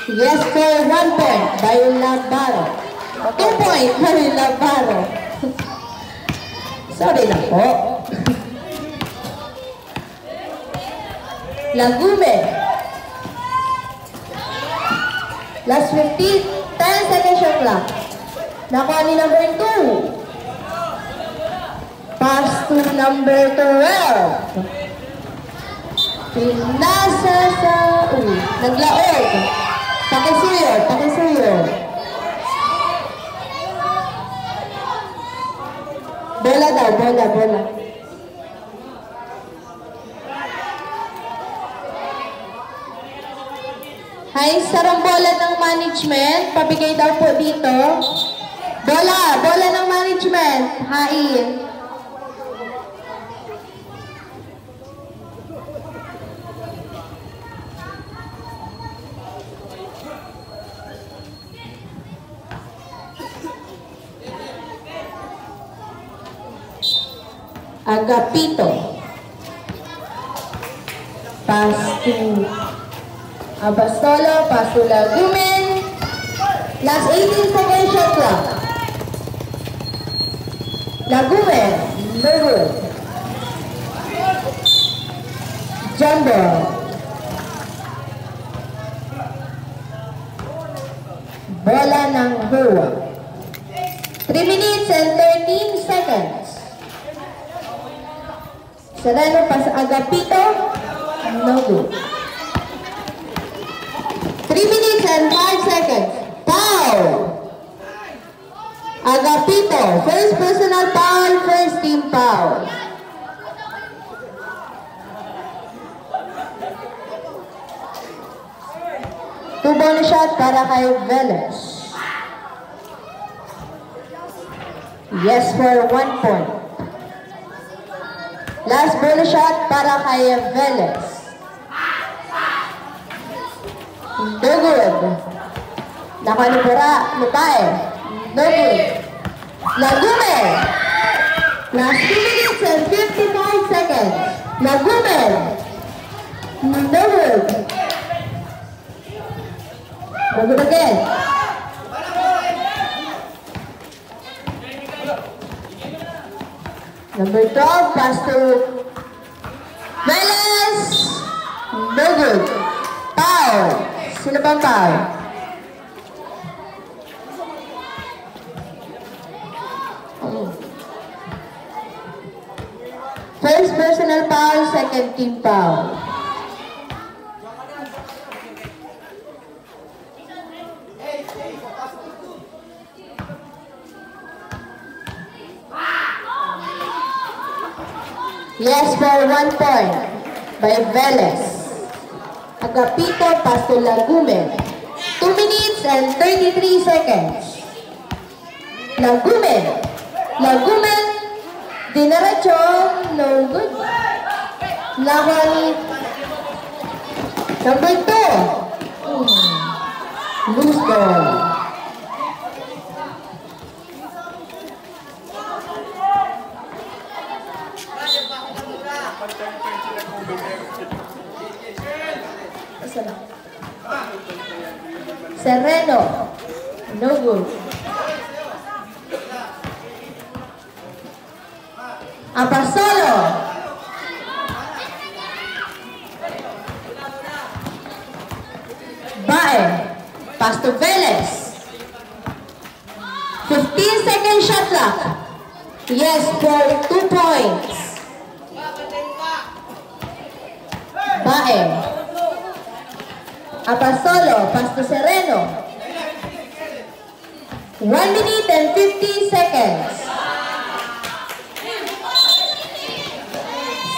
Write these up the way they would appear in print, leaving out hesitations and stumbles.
Yes for 1 point by Labaro. 2 point by Labaro. Sorry na po. Lagume. Last 15, 10 seconds shot clock. Nakuha ni number 2. Pass to number 12. Pinasa sa... naglaog. Pakisuyo, pakisuyo. Bola daw, bola, bola. Hay, sarang bola ng management. Pabigay daw po dito. Bola, bola ng management. Hain. Agapito. Pass to Abastolo, pass to Lagumen. Last 18 seconds shot clock. Lagumen, Mergo. Jumbo. Bola ng Hua. 3 minutes and 13 seconds. Sereno pas Agapito, no good. 3 minutes and 5 seconds. Foul. Agapito, first personal foul, first team foul. Two bonus shot para kay Velez. Yes for 1 point. Last bonus shot para kay Velez. No good. Nakalipura, lupae. No good. Lagume. Last 2 minutes and 55 seconds. Lagume. No good. No good again. Number 12, pass to Velez. No good. Foul. Sino bang foul? First personal foul, second team foul. Yes for 1 point by Velez. Agapito, pass to Lagumen. 2 minutes and 33 seconds. Lagumen. Lagumen. Dinaretso. No good. Lawan. Number 2. Loose ball. Sereno. No good. Abastolo. Bae. Pass to Velez. 15 second shot clock. Yes for 2 points. Bae. Abastolo. Pass to Sereno. 1 minute and 15 seconds.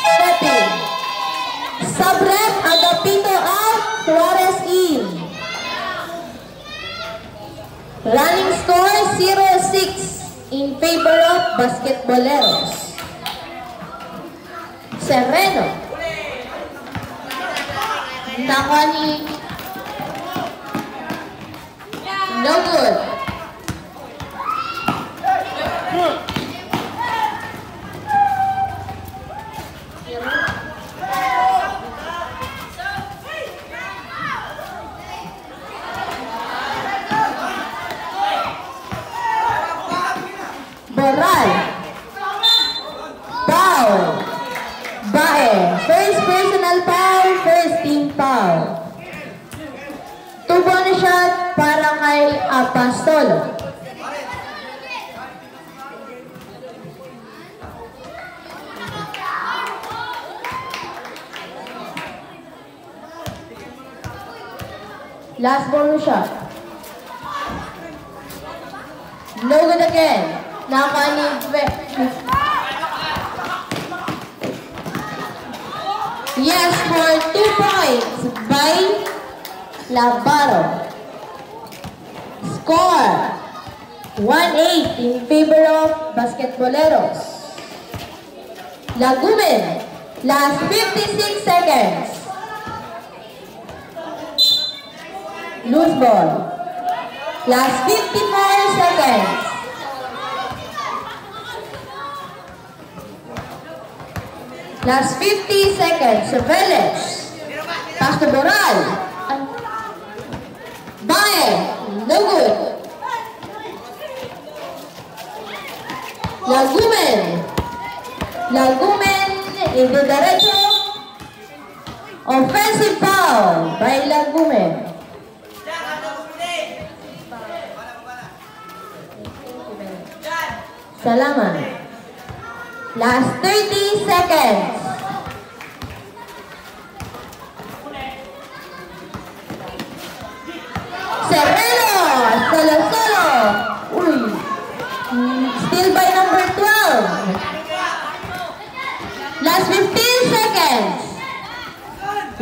Stepping. Subrep, Agapito out, Suarez in. Running score 0-6 in favor of Basketballeros. Sereno. Nakani. No good. by Apostolo. Last bonus shot. No good again. Yes, for 2 points by Labaro. Score 1-8 in favor of Basketboleros. Lagumen, last 56 seconds. Loose ball. Last 54 seconds. Last 50 seconds. Velez. Pass to Boral. Bae. No good. Lagumen. Lagumen. Into derecho. Offensive foul by Lagumen. Salamat. Last 30 seconds. Serrano. Solo. Uy. Still by number 12. Last 15 seconds.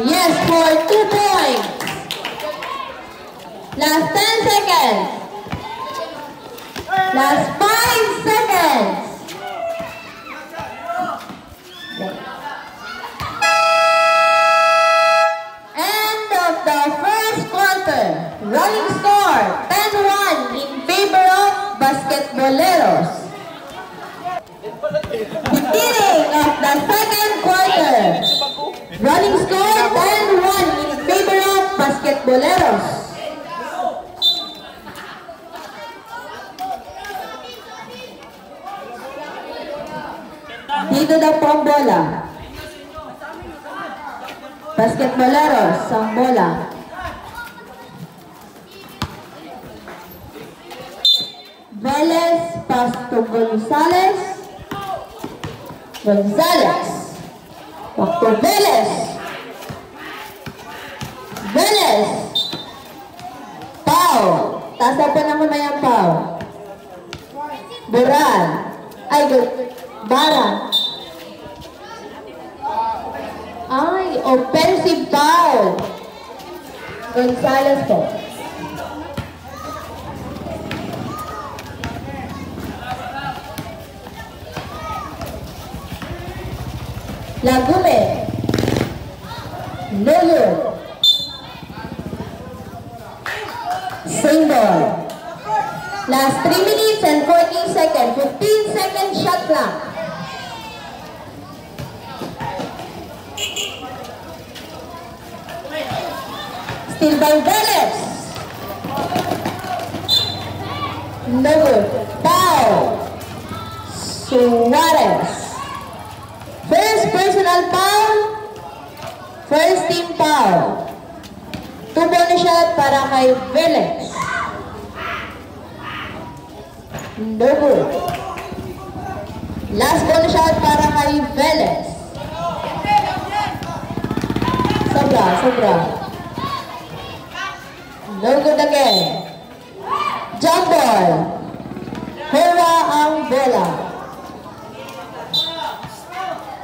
Yes, for 2 points. Last 10 seconds. Last 5 seconds. End of the first quarter. Running score 10-1 in favor of Basketboleros. Beginning of the second quarter. Running score 10-1 in favor of Basketboleros. Dito daw po ang bola. Basketboleros, ang bola. Velez, pass to Gonzalez. Gonzalez. Back to Velez. Velez. Pau. Tasa pa naman may ang Pau. Boral. Ay, Bara. Ay, offensive foul. Gonzalez po. Lagumen. No good. Same ball. Last 3 minutes and 14 seconds. 15 second shot clock. Still by Velez. No good. Foul. Suarez. First personal foul. First team foul. 2 bonus shot para kay Velez. No good. Last bonus shot para kay Velez. Sobra. No good again. Jump ball. Hura ang bola.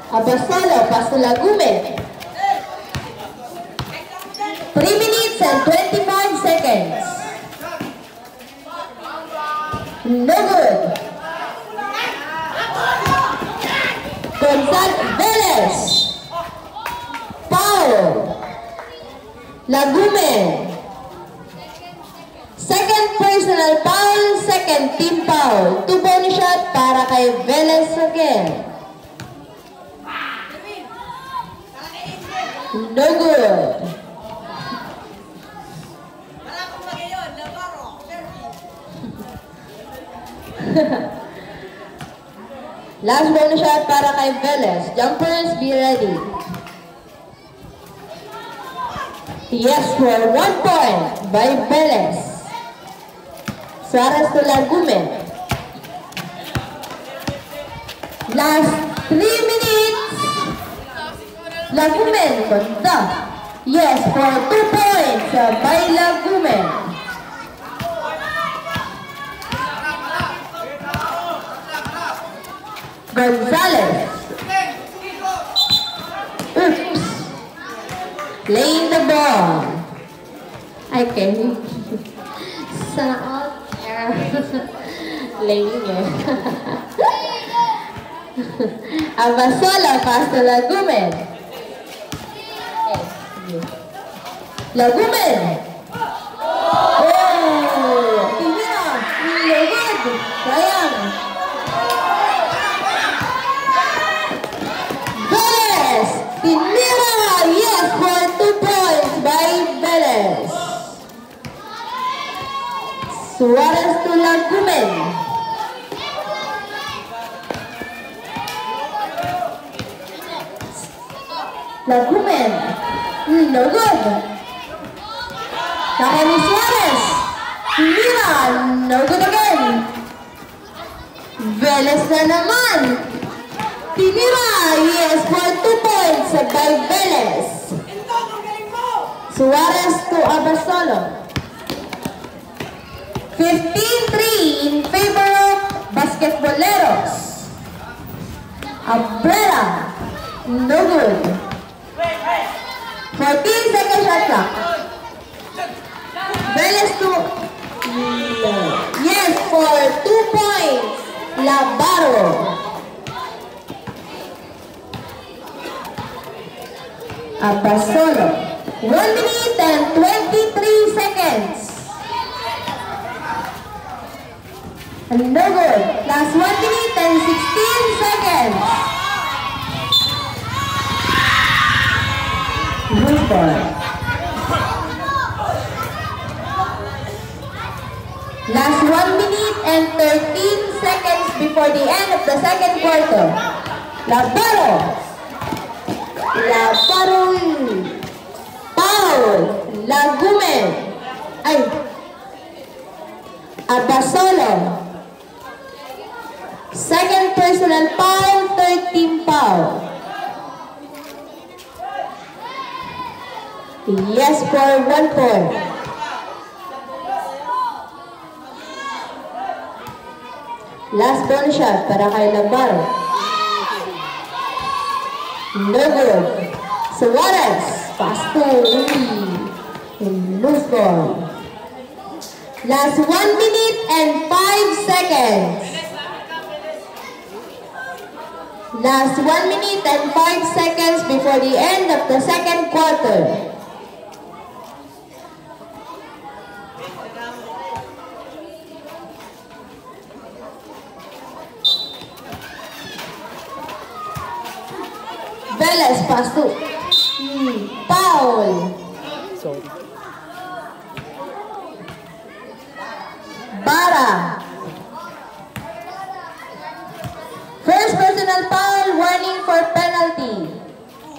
Apostolo, pass to Lagumen. 3 minutes and 25 seconds. No good. Gonzalez. Velez. Foul. Lagumen. Second personal foul, second team foul. 2 bonus shot para kay Velez again. No good. Last bonus shot para kay Velez. Jumpers, be ready. Yes, for 1 point by Velez. Suarez to Lagumen. Last 3 minutes. Lagumen conduct. Yes, for 2 points by Lagumen. Gonzalez. Oops. Playing the ball. I can. Sana all there. Playing it. Abasola pass to Lagumen. Lagumen. Oh, Timira. Lagod. Sayang. Velez. Timira. Yes, for 2 points by Velez. Suarez to Lagumen. Lagumen. No good. Kaya ni Suarez. Timira. No good again. Velez na naman. Timira. Yes, for 2 points by Velez. Suarez to Abasolo. 15-3 in favor of Basketballeros. Abrera. No good. 14-second shot clock. Velez to... Yes, for 2 points. Labaro. Abasolo. 1 minute and 23 seconds. No good. Last 1 minute and 16 seconds. Good ball. Last 1 minute and 13 seconds before the end of the second quarter. Labaro. Labaro. Foul. Lagumen. Ay. Abasolo. Second personal foul, third team foul. Yes, for 1 point. Last bonus shot para kay Labaro. No good. Suarez. Pass to loose ball. Last 1 minute and 5 seconds. Last 1 minute and 5 seconds before the end of the second quarter. Velez pass to foul. Sorry. Bara. First personal foul, warning for penalty.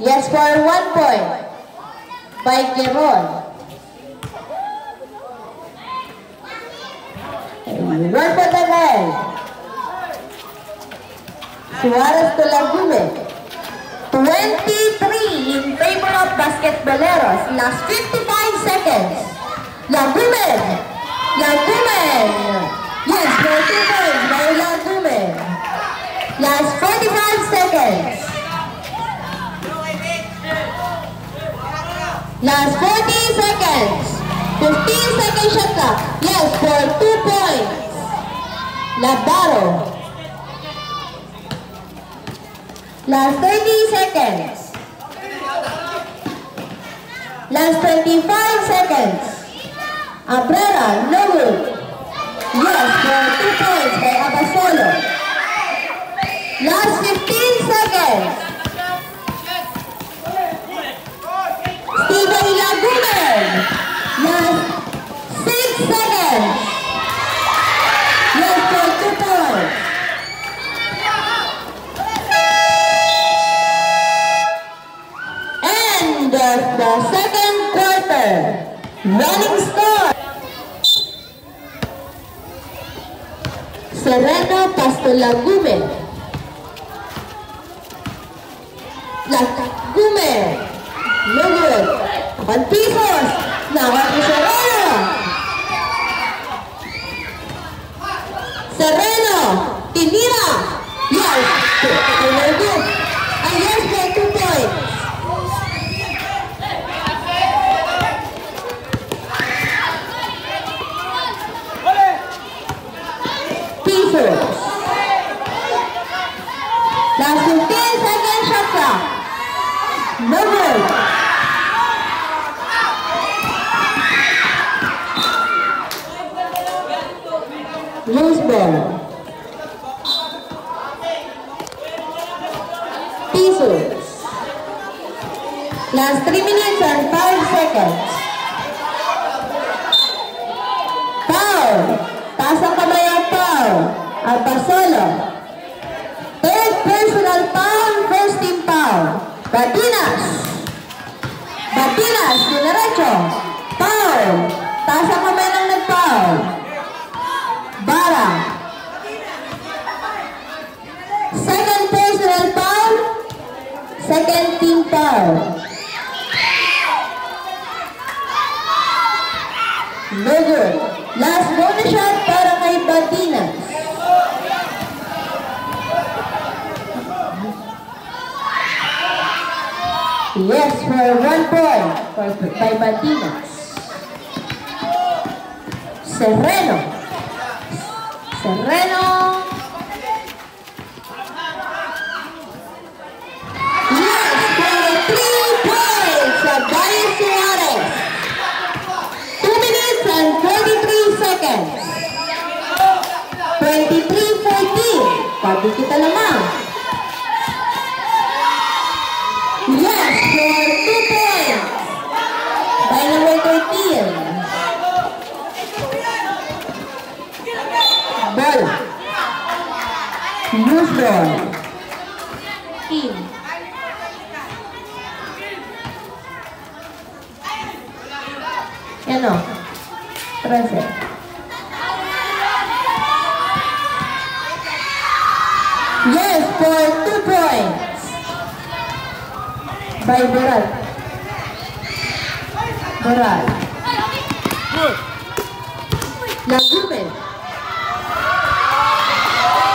Yes, for 1 point by Queron. One for the red. Suarez to Lagumen. 23 in favor of Basketballeros. Last 55 seconds. Lagumen. Lagumen. Yes, for 2 points by Lagumen. Last 45 seconds. Last 40 seconds. 15-second shot clock. Yes, for 2 points. Labaro. Last 30 seconds. Last 25 seconds. Abrera, no good. Yes, for 2 points by Abasolo. Last 15 seconds. Steven Lagumen. Last 6 seconds. Yes, for 2 points. End of the second quarter. Running score. Sereno Pastolagumen. Lagumen. No good. 1 pesos. Nawat ni Sereno. Sereno. Tinira. Yes. No good. And yes, for 2 points. Pesos. Last 15 seconds shot clock. No good. Loose ball. Pesos. Last 3 minutes and 5 seconds. Foul. Taas ang kamay ang foul. Abasolo. Third personal foul, first team foul. Batinas. Batinas, dinerecho. Foul. Taas ang kamay ng nag-foul. Bara. Second personal foul, second team foul. No good. Last bonus shot para kay Batinas. Yes, for 1 point by Batinas. Sereno. Sereno. Yes, for 3 points sa Bayo Suarez. 2 minutes and 43 seconds. 23-14. Pati kita lamang. Yes, for 2 points by number 13. Ball. Loose ball. Team. Yan o. 13. Yes, for 2 points by Boral. Boral. Lagumen.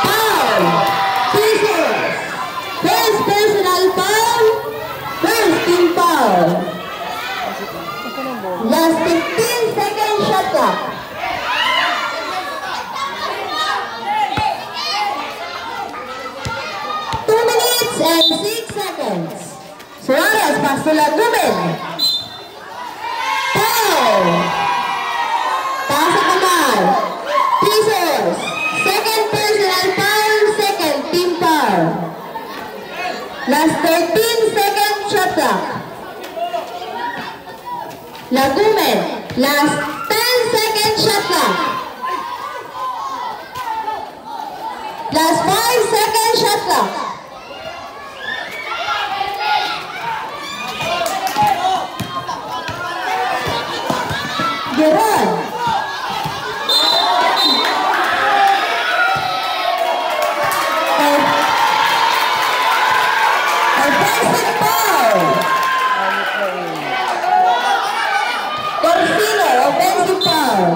Foul. Pesos. First personal foul. First team foul. Last 15 seconds shot clock. And 6 seconds. Suarez pass to Lagumen. Foul. Pass sa kamay. Pesos. Second personal foul, second team foul. Last 13 seconds shot clock. Lagumen. Last 10 seconds shot clock. Last 5 seconds shot clock. Geron. Offensive foul. Corsino, offensive foul.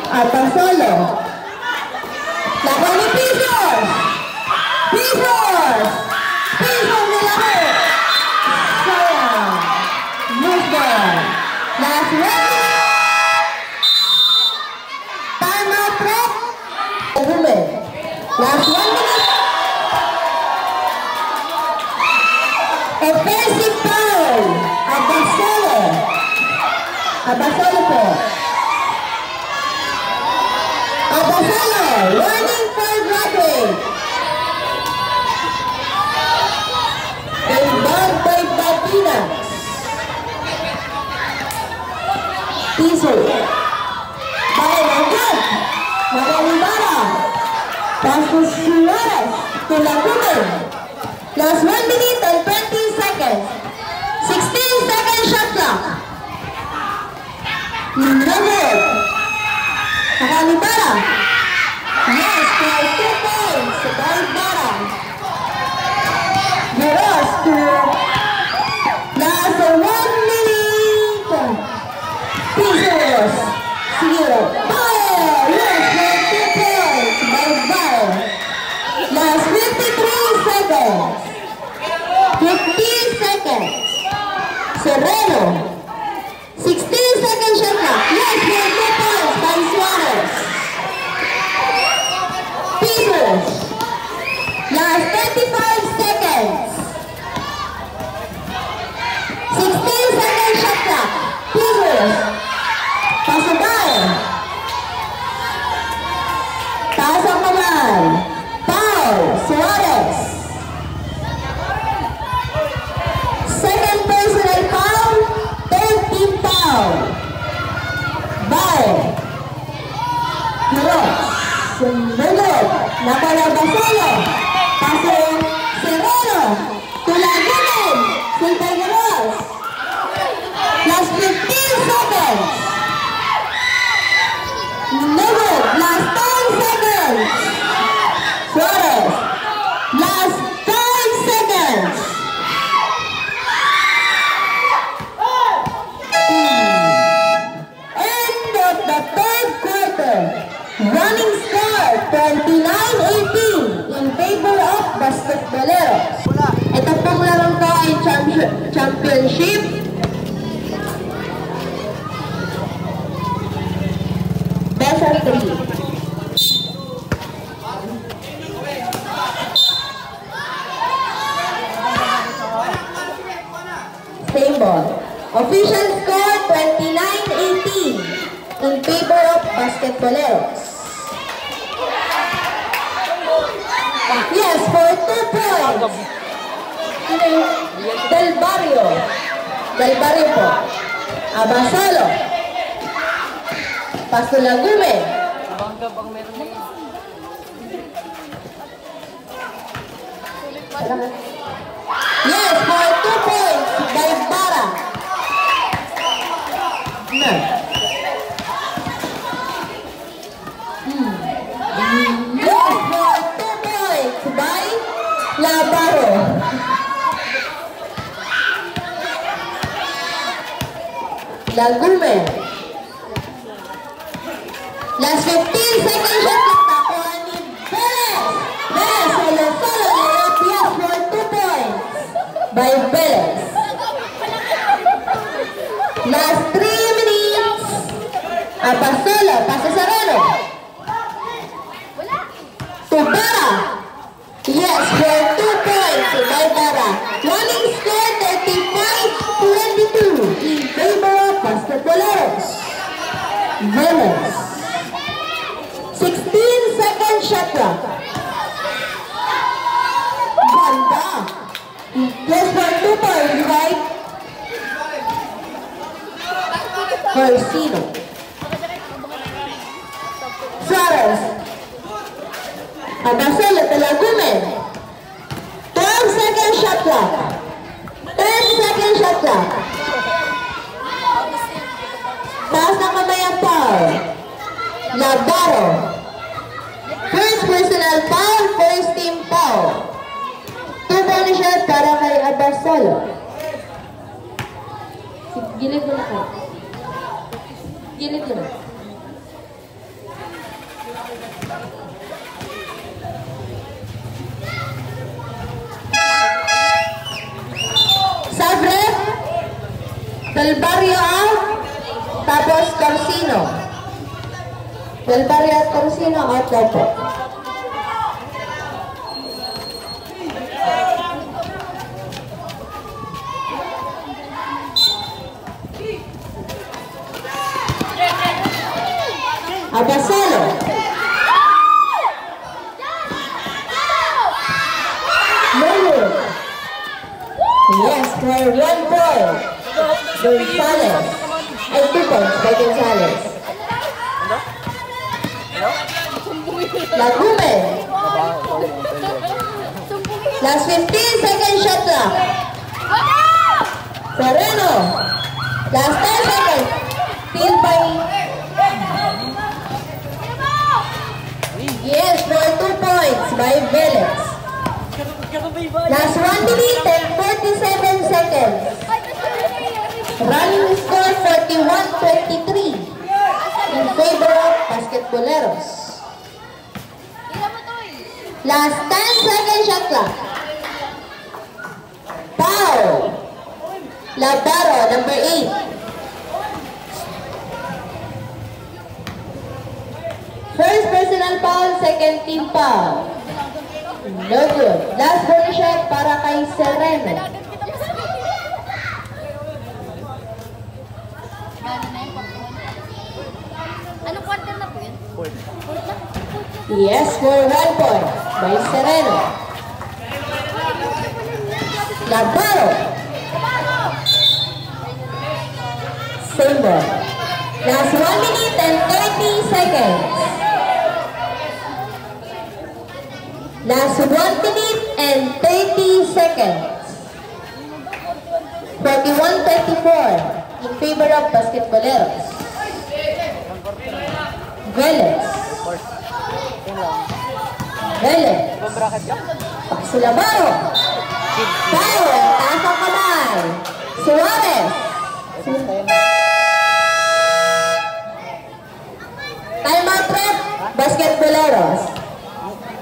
Abasolo. Laban ni Pesos. Pesos. Pesos nilaro. Sayang. Loose ball. Last one. Time out break. Lagumen. Last 1 minute. Offensive foul. Abasolo. Abasolo po. Abasolo. Warning for graduate. Inbound by Batinas. Pesos. Bailanggan. Magalibara. Pass to Suarez. To Lagumen. Last 1 minute and 20 seconds. 16 seconds shot clock. No good. Magalibara. Basketboleros. Ito pong larong ko ay championship. Best of 3. Same ball. Official score 29-18 in favor of Basketboleros. Yes, for 2 points. Del Barrio. Del Barrio po. Abasolo. Paso Lagume. Yes, for 2 points. Del Bara. No. Yes, for 2 points by Labaro. Lagume. Last 15 seconds shot nakuha ni Velez. Velez, solo yes for 2 points by Velez. Last 3 minutes. Abasolo, Paso Serrano. To Bara. Yes, for 2 points by Bara. Running score 35-22 in favor of Basketboleros. Velez. 16-second shot clock. Ganda. Yes, for 2 points, right? Corsino. Suarez. Abasolo, Talagumen. 12-second shot clock. 10-second shot clock. Taas na kamay ang foul. Labaro. First personal foul, first team foul. 2 bonus shot para kay Abasolo. Gilid mo na kayo. Gilid mo na. Sabre. Del Barrio out. Tapos Corsino. Del Barrio at Corsino out daw po. Abasolo. Mulu. Yes, for 1 point. Gonzales. Ay, 2 points by Gonzales. Lagume. Last 15 second shot clock. Serrano. Last 10 seconds. Steal by... Yes, for 2 points by Velez. Last 1 minute and 47 seconds. Running score 41-23 in favor of Basketboleros. Last 10 second shot clock. Foul. Labaro, number 8. First personal foul, second team foul. No good. Last bonus shot para kay Serrano. Anong quarter na po yun? Yes, for 1 point by Serrano. Labaro. Same ball. Last 1 minute and 30 seconds. Last 1 minute and 30 seconds. 41-24 in favor of Basketboleros. Velez. Velez. Paso Labaro. Foul. Taas ang kamay. Suarez. Timeout rep. Basketboleros.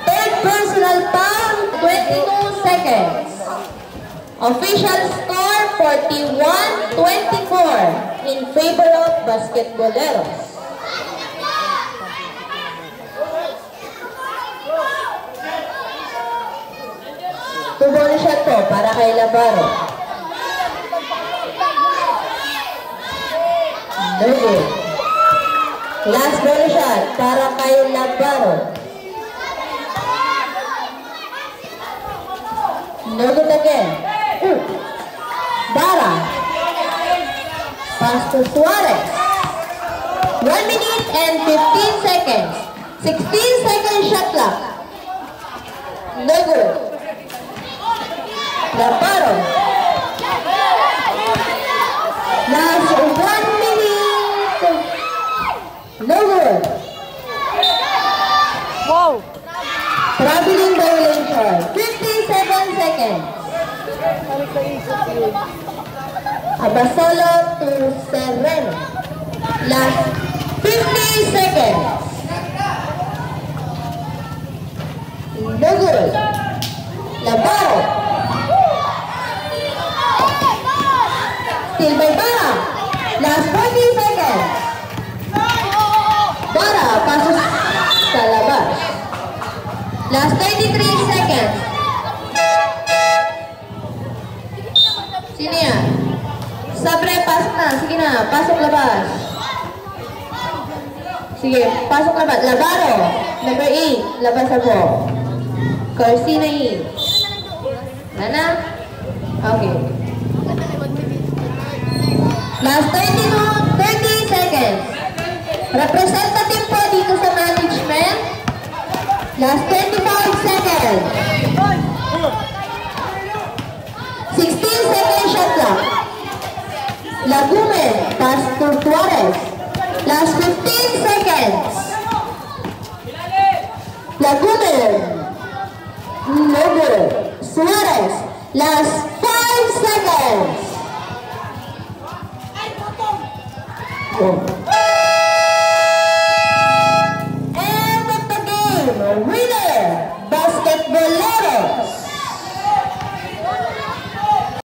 Third personal foul. 22 seconds. Official score 41-24 in favor of Basketboleros. Two-ball shot po para kay Labaro. No good. Last ball shot para kay Labaro. No good again. Bara. Pass to Suarez. 1 minute and 15 seconds. 16 second shot clock. No good. Labaro. Last 1 minute. No good. Wow! Traveling violation. 57 seconds. Abasolo to Serrano. Last 50 seconds. No good. Labaro. Still by Bara. Last 40 seconds. Bara pasok sa labas. Last 33 seconds. Sino yan? Sabre, pasok na. Sige na, pasok labas. Sige, pasok labas. Labaro. Number 8. Labas ako. Corsina E. Nana? Okay. Last 30 seconds. Representative po dito sa management. Last 25 seconds. 16 seconds shot clock. Lagume, pass to Suarez. Last 15 seconds. Lagume. No good. Suarez. Last 5 seconds. Oh.